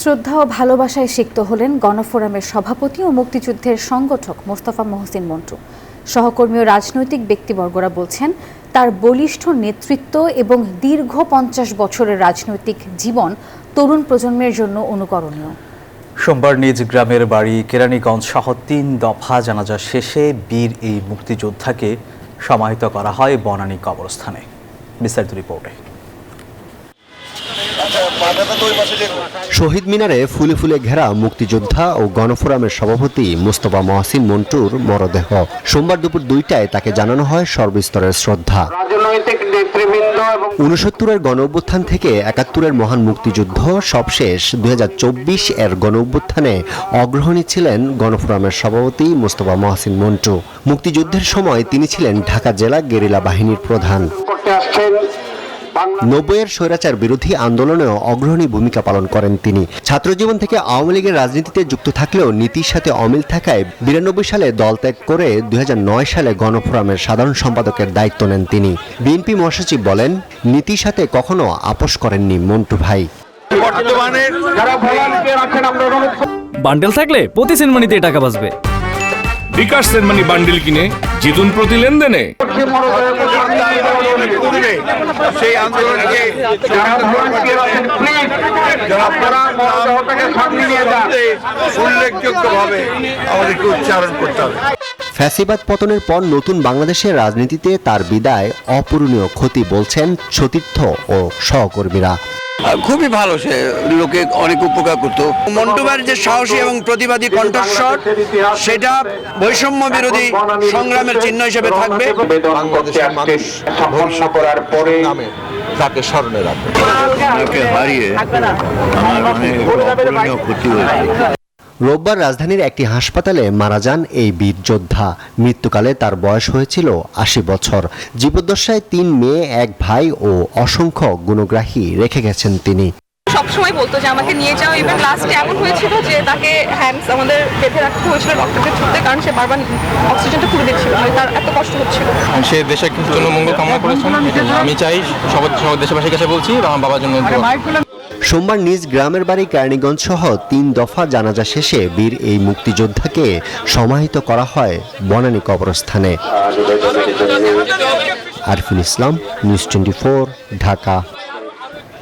শ্রদ্ধা ও ভালোবাসায় সিক্ত হলেন গণফোরামের সভাপতি ও মুক্তিযুদ্ধের সংগঠক মোস্তফা মহসিন মন্টু। সহকর্মী ও রাজনৈতিক ব্যক্তিবর্গরা বলছেন, তার বলিষ্ঠ নেতৃত্ব এবং দীর্ঘ 50 বছরের রাজনৈতিক জীবন তরুণ প্রজন্মের জন্য অনুকরণীয়। সোমবার নিজ গ্রামের বাড়ি কেরানীগঞ্জ সহ 3 দফা জানাজা শেষে বীর এই মুক্তিযোদ্ধাকে সমাহিত করা হয় বনানী কবরস্থানে। বিস্তারিত রিপোর্টে। শহীদ মিনারে ফুলে ফুলে ঘেরা মুক্তিযোদ্ধা ও গণফোরামের সভাপতি মোস্তফা মহসিন মন্টুর মরদেহ সোমবার দুপুর 2টায় তাকে জানানো হয় সর্বস্তরের শ্রদ্ধা। 69-এর গণ অভ্যুত্থান থেকে 71-এর মহান মুক্তিযুদ্ধ সবশেষ 2024 এর গণ অভ্যুত্থানে অগ্রণী ছিলেন গণফোরামের সভাপতি মোস্তফা মহসিন মন্টু। মুক্তিযুদ্ধের সময় তিনি ছিলেন ঢাকা জেলা গেরিলা বাহিনীর প্রধান। 90-এর স্বৈরাচার বিরোধী আন্দোলনেও অগ্রণী ভূমিকা পালন করেন তিনি। ছাত্রজীবন থেকে আওয়ামী লীগের রাজনীতিতে যুক্ত থাকলেও নীতির সাথে অমিল থাকায় 92 সালে দল ত্যাগ করে 2009 সালে গণফোরামের সাধারণ সম্পাদকের দায়িত্ব নেন তিনি। বিএনপি মহাসচিব বলেন, নীতির সাথে কখনো আপোষ করেননি মন্টু ভাই। বান্ডেল থাকলে প্রতি সেনমানিতে টাকা বাঁচবে। বিকাশ সেনমানি বান্ডেল কিনে জিতুন প্রতি লেনদেনে। সেই আন্দোলনকে উল্লেখযোগ্যভাবে আমাদেরকে উচ্চারণ করতে হবে। ফ্যাসিবাদ পতনের পর নতুন বাংলাদেশের রাজনীতিতে তার বিদায় অপূরণীয় ক্ষতি বলছেন সতীর্থ ও সহকর্মীরা। খুবই ভালো, সে লোকে অনেক উপকার করতো। মন্টুবার যে সাহসী এবং প্রতিবাদী কণ্ঠস্বর, সেটা বৈষম্য বিরোধী সংগ্রামের চিহ্ন হিসেবে থাকবে। বাংলাদেশের মানুষ ধ্বংস করার পরে তাকে স্মরণে রাখবে। হারিয়ে আমার অনেক অপূরণীয় ক্ষতি হয়েছে। রোববার রাজধানীর একটি হাসপাতালে মারা যান এই বীর যোদ্ধা। মৃত্যুকালে তার বয়স হয়েছিল 80 বছর। জীবদ্দশায় 3 মেয়ে, 1 ভাই ও অসংখ্য গুণগ্রাহী রেখে গেছেন তিনি। সবসময় বলতো যে আমাকে নিয়ে যাও। ইভেন লাস্টে এমন হয়েছিল যে তাকে হ্যান্ডস আমাদের বেঁধে রাখতে হয়েছিল ডক্টরকে ছুটতে, কারণ সে বারবার অক্সিজেনটা খুলে দিচ্ছিল, তার এত কষ্ট হচ্ছিল। সে দেশের জন্য মঙ্গল কামনা করেছেন। আমি চাই সব দেশবাসীর কাছে বলছি, আমার বাবার জন্য। সোমবার নিজ গ্রামের বাড়ি কেরানীগঞ্জ সহ 3 দফা জানাজা শেষে বীর এই মুক্তিযোদ্ধাকে সমাহিত করা হয় বনানী কবরস্থানে। আরফিন ইসলাম, নিউজ 24, ঢাকা।